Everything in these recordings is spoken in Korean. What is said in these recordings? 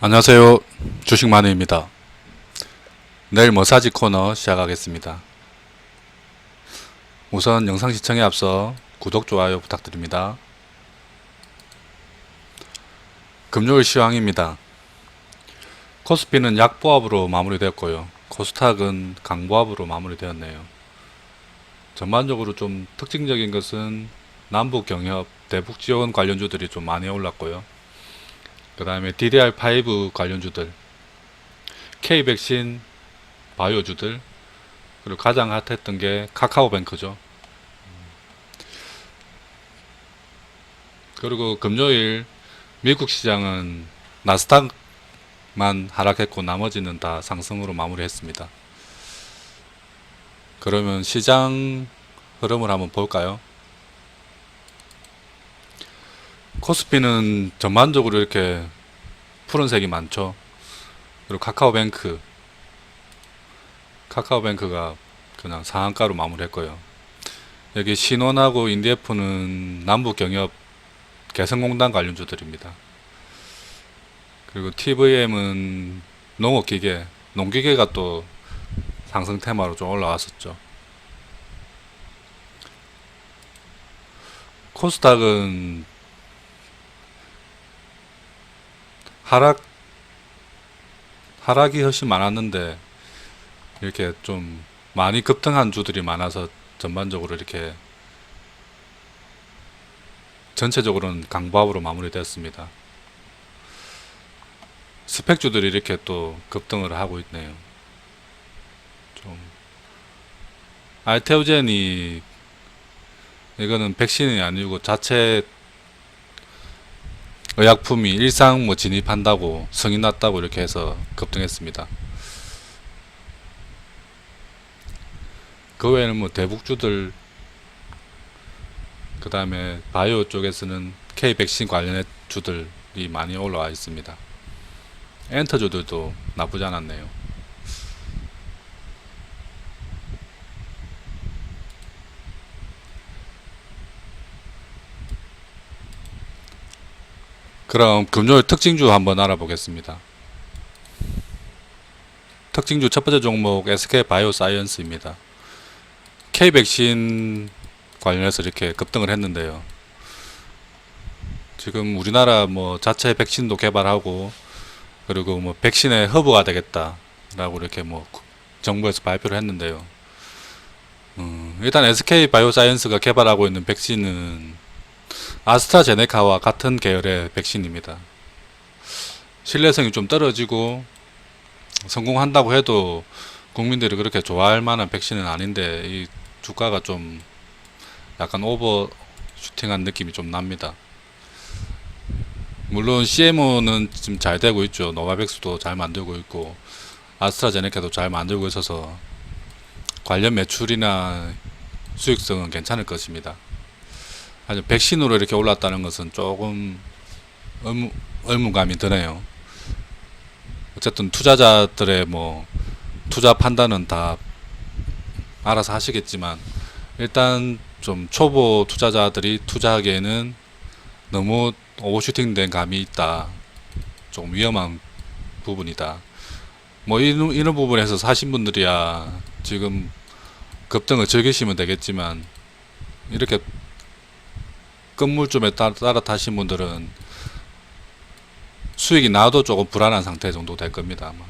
안녕하세요. 주식마누입니다. 내일 머사지 코너 시작하겠습니다. 우선 영상 시청에 앞서 구독, 좋아요 부탁드립니다. 금요일 시황입니다. 코스피는 약보합으로 마무리되었고요. 코스닥은 강보합으로 마무리되었네요. 전반적으로 좀 특징적인 것은 남북 경협, 대북 지원 관련주들이 좀 많이 올랐고요. 그 다음에 DDR5 관련주들, K백신 바이오주들, 그리고 가장 핫했던 게 카카오뱅크죠. 그리고 금요일 미국 시장은 나스닥만 하락했고 나머지는 다 상승으로 마무리했습니다. 그러면 시장 흐름을 한번 볼까요? 코스피는 전반적으로 이렇게 푸른색이 많죠. 그리고 카카오뱅크가 그냥 상한가로 마무리했고요. 여기 신원하고 인디에프는 남북경협 개성공단 관련주들입니다. 그리고 TVM은 농업기계, 농기계가 또 상승 테마로 좀 올라왔었죠. 코스닥은 하락이 훨씬 많았는데 이렇게 좀 많이 급등한 주들이 많아서 전반적으로 이렇게 전체적으로는 강보합으로 마무리되었습니다. 스펙주들이 이렇게 또 급등을 하고 있네요. 좀 알테오젠이 이거는 백신이 아니고 자체 의약품이 일상 뭐 진입한다고 성인 났다고 이렇게 해서 급등했습니다. 그 외에는 뭐 대북주들, 그 다음에 바이오 쪽에서는 K백신 관련의 주들이 많이 올라와 있습니다. 엔터주들도 나쁘지 않았네요. 그럼 금요일 특징주 한번 알아보겠습니다. 특징주 첫 번째 종목 SK바이오사이언스입니다. K백신 관련해서 이렇게 급등을 했는데요. 지금 우리나라 뭐 자체 백신도 개발하고 그리고 뭐 백신의 허브가 되겠다라고 이렇게 뭐 정부에서 발표를 했는데요. 일단 SK바이오사이언스가 개발하고 있는 백신은 아스트라제네카와 같은 계열의 백신입니다. 신뢰성이 좀 떨어지고 성공한다고 해도 국민들이 그렇게 좋아할 만한 백신은 아닌데 이 주가가 좀 약간 오버 슈팅한 느낌이 좀 납니다. 물론 CMO는 지금 잘 되고 있죠. 노바백스도 잘 만들고 있고 아스트라제네카도 잘 만들고 있어서 관련 매출이나 수익성은 괜찮을 것입니다. 하지만 백신으로 이렇게 올랐다는 것은 조금 의무감이 드네요. 어쨌든 투자자들의 뭐 투자 판단은 다 알아서 하시겠지만 일단 좀 초보 투자자들이 투자하기에는 너무 오버슈팅된 감이 있다. 조금 위험한 부분이다. 뭐 이런 부분에서 사신 분들이야 지금 급등을 즐기시면 되겠지만 이렇게 끝물쯤에 따라 타신 분들은 수익이 나도 조금 불안한 상태 정도 될 겁니다. 아마.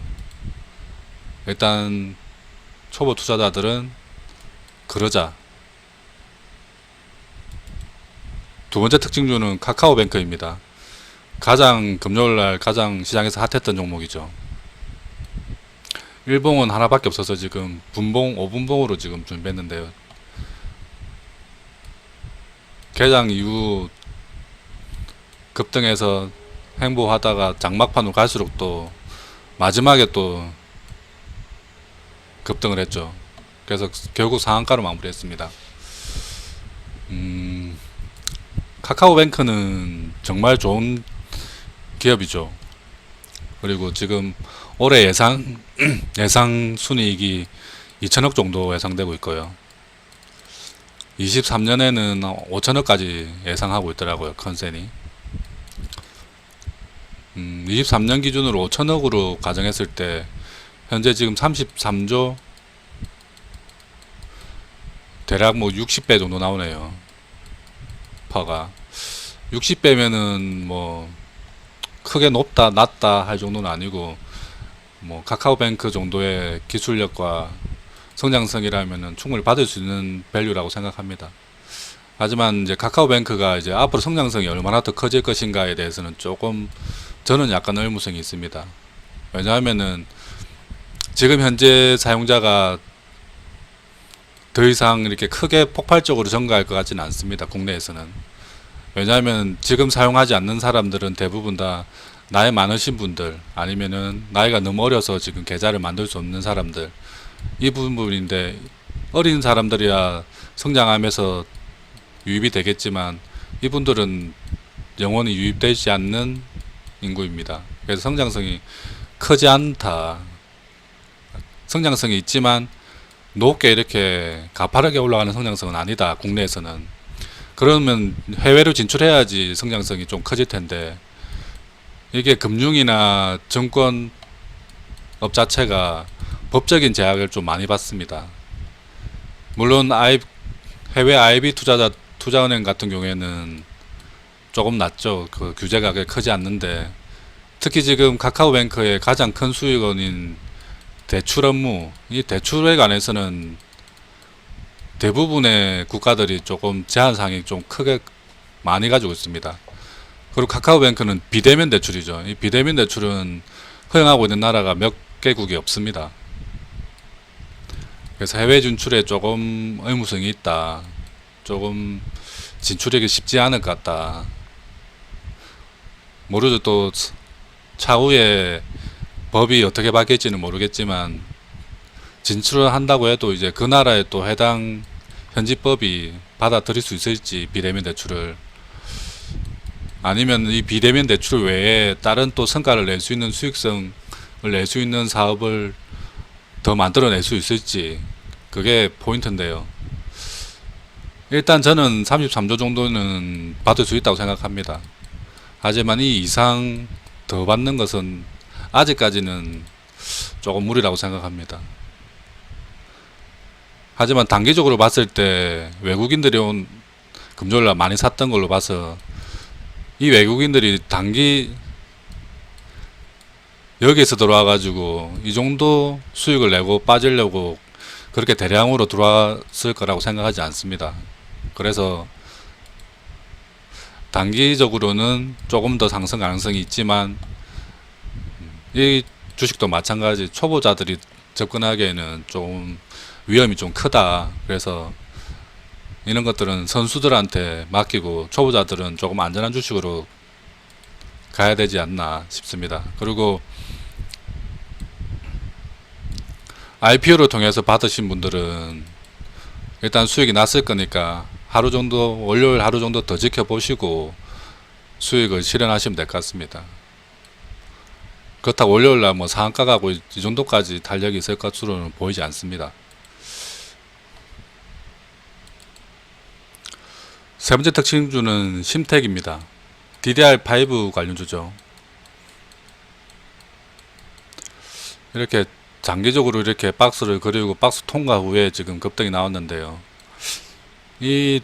일단 초보 투자자들은 그러자. 두 번째 특징주는 카카오뱅크입니다. 금요일날 가장 시장에서 핫했던 종목이죠. 일봉은 하나밖에 없어서 지금 5분봉으로 지금 준비했는데요. 개장 이후 급등해서 행보하다가 장막판으로 갈수록 또 마지막에 또 급등을 했죠. 그래서 결국 상한가로 마무리했습니다. 카카오뱅크는 정말 좋은 기업이죠. 그리고 지금 올해 예상 순이익이 2천억 정도 예상되고 있고요. 23년에는 5천억까지 예상하고 있더라고요. 컨센이. 23년 기준으로 5천억으로 가정했을 때 현재 지금 33조, 대략 뭐 60배 정도 나오네요. 퍼가 60배면은 뭐 크게 높다 낮다 할 정도는 아니고, 뭐 카카오뱅크 정도의 기술력과 성장성이라면은 충분히 받을 수 있는 밸류라고 생각합니다. 하지만 이제 카카오뱅크가 이제 앞으로 성장성이 얼마나 더 커질 것인가에 대해서는 조금 저는 약간 의무성이 있습니다. 왜냐하면은 지금 현재 사용자가 더 이상 이렇게 크게 폭발적으로 증가할 것 같지는 않습니다. 국내에서는. 왜냐하면 지금 사용하지 않는 사람들은 대부분 다 나이 많으신 분들, 아니면은 나이가 너무 어려서 지금 계좌를 만들 수 없는 사람들, 이 부분인데, 어린 사람들이야 성장하면서 유입이 되겠지만 이분들은 영원히 유입되지 않는 인구입니다. 그래서 성장성이 크지 않다. 성장성이 있지만 높게 이렇게 가파르게 올라가는 성장성은 아니다. 국내에서는. 그러면 해외로 진출해야지 성장성이 좀 커질 텐데, 이게 금융이나 증권업 자체가 법적인 제약을 좀 많이 받습니다. 물론 해외 IB 투자은행 같은 경우에는 조금 낫죠. 그 규제가 크지 않는데, 특히 지금 카카오뱅크의 가장 큰 수익원인 대출 업무, 이 대출에 관해서는 대부분의 국가들이 조금 제한사항이 좀 크게 많이 가지고 있습니다. 그리고 카카오뱅크는 비대면 대출이죠. 이 비대면 대출은 허용하고 있는 나라가 몇 개국이 없습니다. 그래서 해외 진출에 조금 의무성이 있다. 조금 진출하기 쉽지 않을 것 같다. 모르죠. 또 차후에 법이 어떻게 바뀔지는 모르겠지만, 진출을 한다고 해도 이제 그 나라의 또 해당 현지법이 받아들일 수 있을지, 비대면 대출을, 아니면 이 비대면 대출 외에 다른 또 성과를 낼 수 있는, 수익성을 낼 수 있는 사업을 더 만들어낼 수 있을지, 그게 포인트인데요. 일단 저는 33조 정도는 받을 수 있다고 생각합니다. 하지만 이 이상 더 받는 것은 아직까지는 조금 무리라고 생각합니다. 하지만 단기적으로 봤을 때 외국인들이 온 금조일날 많이 샀던 걸로 봐서, 이 외국인들이 단기 여기에서 들어와 가지고 이 정도 수익을 내고 빠지려고 그렇게 대량으로 들어왔을 거라고 생각하지 않습니다. 그래서 단기적으로는 조금 더 상승 가능성이 있지만, 이 주식도 마찬가지 초보자들이 접근하기에는 좀 위험이 좀 크다. 그래서 이런 것들은 선수들한테 맡기고 초보자들은 조금 안전한 주식으로 가야 되지 않나 싶습니다. 그리고 IPO를 통해서 받으신 분들은 일단 수익이 났을 거니까 하루 정도, 월요일 하루 정도 더 지켜보시고 수익을 실현하시면 될 것 같습니다. 그렇다고 월요일날 뭐 상한가 가고 이 정도까지 탄력이 있을 것으로는 보이지 않습니다. 세 번째 특징주는 심텍입니다. DDR5 관련주죠. 이렇게 장기적으로 이렇게 박스를 그리고 박스 통과 후에 지금 급등이 나왔는데요. 이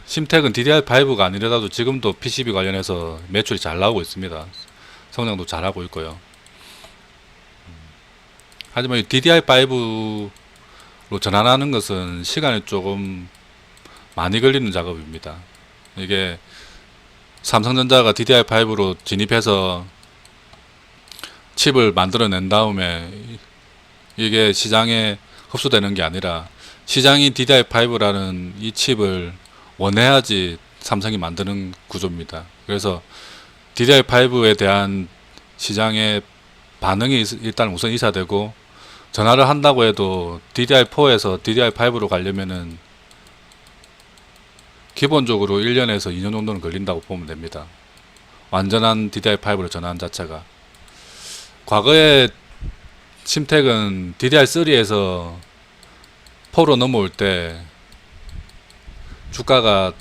심텍은 DDR5가 아니라도 지금도 PCB 관련해서 매출이 잘 나오고 있습니다. 성장도 잘하고 있고요. 하지만 이 DDR5로 전환하는 것은 시간이 조금 많이 걸리는 작업입니다. 이게 삼성전자가 DDR5로 진입해서 칩을 만들어낸 다음에 이게 시장에 흡수되는 게 아니라, 시장이 DDR5라는 이 칩을 원해야지 삼성이 만드는 구조입니다. 그래서 DDR5에 대한 시장의 반응이 일단 우선 있어야 되고, 전화를 한다고 해도 DDR4에서 DDR5로 가려면은 기본적으로 1년에서 2년 정도는 걸린다고 보면 됩니다. 완전한 DDR5로 전환 자체가. 과거에 심텍은 DDR3에서 4로 넘어올 때 주가가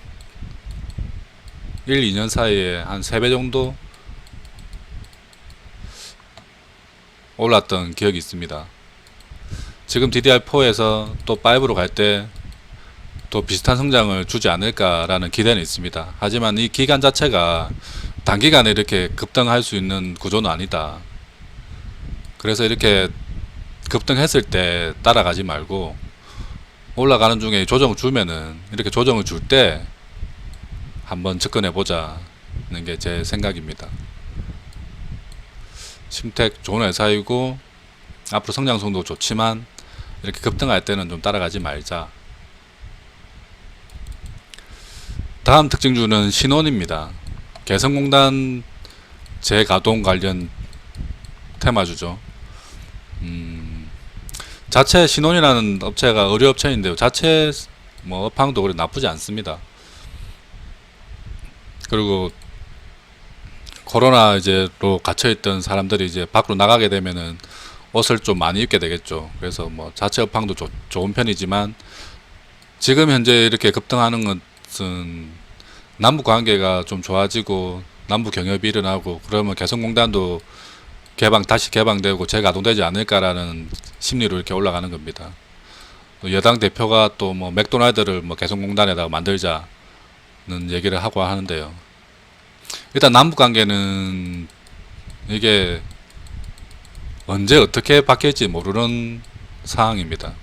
1, 2년 사이에 한 3배 정도 올랐던 기억이 있습니다. 지금 DDR4에서 또 5로 갈 때 또 비슷한 성장을 주지 않을까라는 기대는 있습니다. 하지만 이 기간 자체가 단기간에 이렇게 급등할 수 있는 구조는 아니다. 그래서 이렇게 급등했을 때 따라가지 말고 올라가는 중에 조정을 주면은 이렇게 조정을 줄 때 한번 접근해 보자는 게 제 생각입니다. 심택 좋은 회사이고 앞으로 성장성도 좋지만 이렇게 급등할 때는 좀 따라가지 말자. 다음 특징주는 신원입니다. 개성공단 재가동 관련 테마주죠. 자체 신원이라는 업체가 의류업체인데요. 자체 뭐 업황도 그래 나쁘지 않습니다. 그리고 코로나 이제로 갇혀있던 사람들이 이제 밖으로 나가게 되면은 옷을 좀 많이 입게 되겠죠. 그래서 뭐 자체 업황도 좋은 편이지만 지금 현재 이렇게 급등하는 것은 남북 관계가 좀 좋아지고 남북 경협이 일어나고 그러면 개성공단도 다시 개방되고 재가동되지 않을까라는 심리로 이렇게 올라가는 겁니다. 여당 대표가 또 뭐 맥도날드를 뭐 개성공단에다가 만들자는 얘기를 하고 하는데요. 일단 남북 관계는 이게 언제 어떻게 바뀔지 모르는 상황입니다.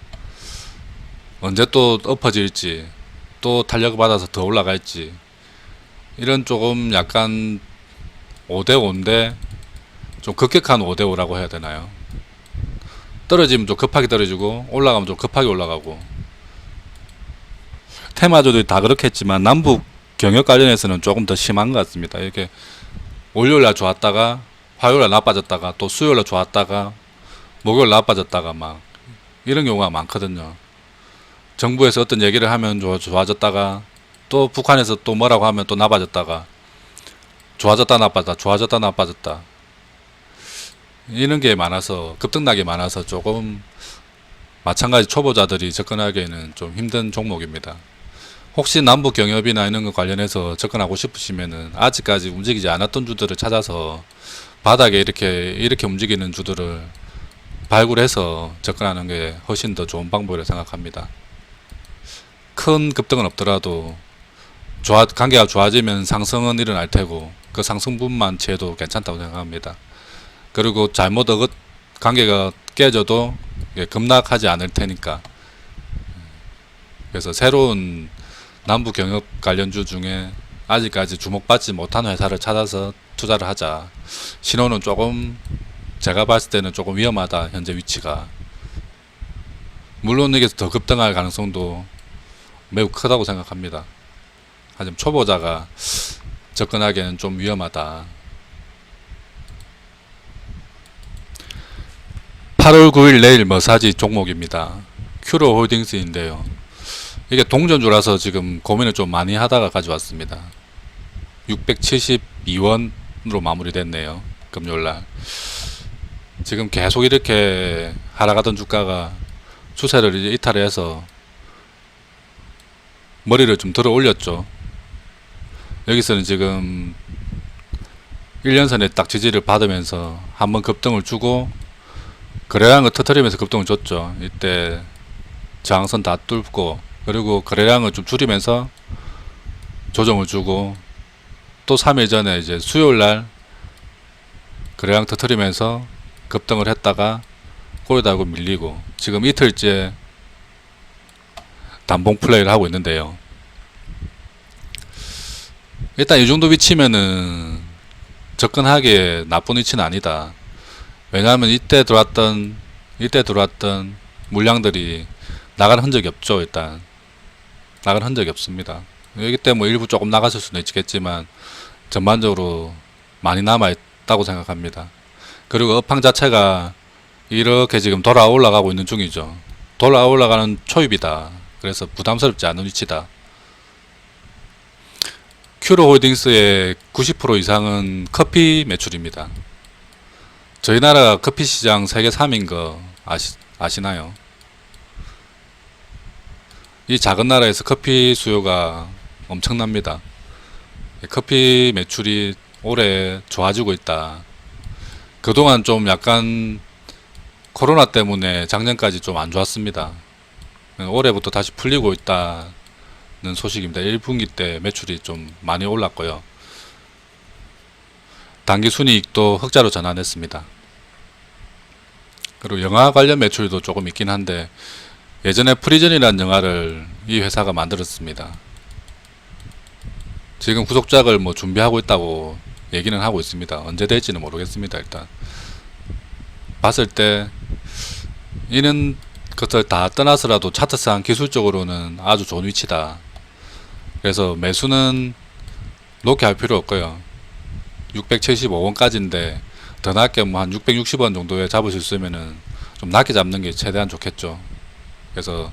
언제 또 엎어질지 또 탄력을 받아서 더 올라갈지 이런 조금 약간 5대5인데 좀 급격한 5대5라고 해야 되나요? 떨어지면 좀 급하게 떨어지고 올라가면 좀 급하게 올라가고 테마주들이 다 그렇겠지만 남북 경협 관련해서는 조금 더 심한 것 같습니다. 이렇게 월요일날 좋았다가 화요일날 나빠졌다가 또 수요일날 좋았다가 목요일 나빠졌다가 막 이런 경우가 많거든요. 정부에서 어떤 얘기를 하면 좋아졌다가 또 북한에서 또 뭐라고 하면 또 나빠졌다가 좋아졌다 나빠졌다 좋아졌다 나빠졌다 이런 게 많아서 급등락이 많아서 조금 마찬가지 초보자들이 접근하기에는 좀 힘든 종목입니다. 혹시 남북 경협이나 이런 것 관련해서 접근하고 싶으시면은 아직까지 움직이지 않았던 주들을 찾아서 바닥에 이렇게 움직이는 주들을 발굴해서 접근하는 게 훨씬 더 좋은 방법이라고 생각합니다. 큰 급등은 없더라도 관계가 좋아지면 상승은 일어날 테고 그 상승분만 채도 괜찮다고 생각합니다. 그리고 관계가 깨져도 급락하지 않을 테니까. 그래서 새로운 남북 경협 관련주 중에 아직까지 주목받지 못한 회사를 찾아서 투자를 하자. 신호는 조금 제가 봤을 때는 조금 위험하다. 현재 위치가. 물론 이게 더 급등할 가능성도 매우 크다고 생각합니다. 하지만 초보자가 접근하기에는 좀 위험하다. 8월 9일 내일 머사지 종목입니다. 큐로 홀딩스인데요. 이게 동전주라서 지금 고민을 좀 많이 하다가 가져왔습니다. 672원으로 마무리됐네요. 금요일날. 지금 계속 이렇게 하락하던 주가가 추세를 이제 이탈해서 머리를 좀 들어 올렸죠. 여기서는 지금 1년선에 딱 지지를 받으면서 한번 급등을 주고 거래량을 터뜨리면서 급등을 줬죠. 이때 저항선 다 뚫고 그리고 거래량을 좀 줄이면서 조정을 주고 또 3일 전에 이제 수요일날 거래량 터뜨리면서 급등을 했다가 꼬리다고 밀리고 지금 이틀째 단봉 플레이를 하고 있는데요. 일단 이 정도 위치면은 접근하기에 나쁜 위치는 아니다. 왜냐하면 이때 들어왔던 물량들이 나가는 흔적이 없죠. 일단 나가는 흔적이 없습니다. 여기 때문에 뭐 일부 조금 나갔을 수는 있겠지만 전반적으로 많이 남아있다고 생각합니다. 그리고 업황 자체가 이렇게 지금 돌아 올라가고 있는 중이죠. 돌아 올라가는 초입이다. 그래서 부담스럽지 않은 위치다. 큐로 홀딩스의 90% 이상은 커피 매출입니다. 저희 나라 커피 시장 세계 3인 거 아시나요? 이 작은 나라에서 커피 수요가 엄청납니다. 커피 매출이 올해 좋아지고 있다. 그동안 좀 약간 코로나 때문에 작년까지 좀 안 좋았습니다. 올해부터 다시 풀리고 있다는 소식입니다. 1분기 때 매출이 좀 많이 올랐고요. 당기순이익도 흑자로 전환했습니다. 그리고 영화 관련 매출도 조금 있긴 한데 예전에 프리즌이라는 영화를 이 회사가 만들었습니다. 지금 후속작을 뭐 준비하고 있다고 얘기는 하고 있습니다. 언제 될지는 모르겠습니다. 일단 봤을 때 이런 것을 다 떠나서라도 차트상 기술적으로는 아주 좋은 위치다. 그래서 매수는 높게 할 필요 없고요. 675원까지인데 더 낮게 뭐 한 660원 정도에 잡으실 수 있으면은 좀 낮게 잡는 게 최대한 좋겠죠. 그래서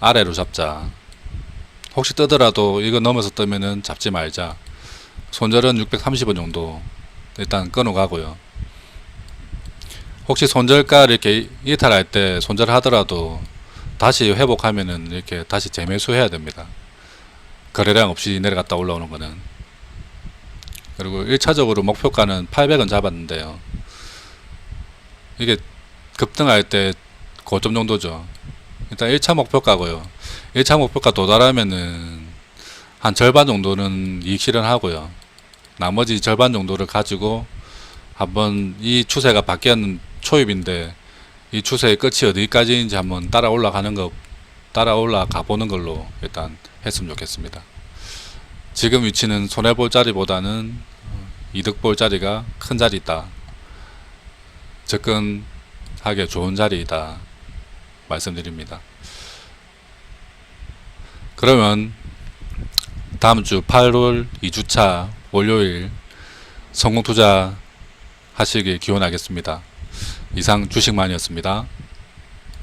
아래로 잡자. 혹시 뜨더라도 이거 넘어서 뜨면은 잡지 말자. 손절은 630원 정도 일단 끊어가고요. 혹시 손절가 이렇게 이탈할 때 손절하더라도 다시 회복하면은 이렇게 다시 재매수해야 됩니다. 거래량 없이 내려갔다 올라오는 거는. 그리고 1차적으로 목표가는 800원 잡았는데요. 이게 급등할 때 고점 정도죠. 일단 1차 목표가고요. 1차 목표가 도달하면은 한 절반 정도는 이익 실현하고요. 나머지 절반 정도를 가지고 한번 이 추세가 바뀌었는 초입인데 이 추세의 끝이 어디까지인지 한번 따라 올라가 보는 걸로 일단 했으면 좋겠습니다. 지금 위치는 손해볼 자리보다는 이득 볼 자리가 큰 자리다. 접근하기 좋은 자리이다. 말씀드립니다. 그러면 다음주 8월 2주차 월요일 성공투자 하시길 기원하겠습니다. 이상 주식만이었습니다.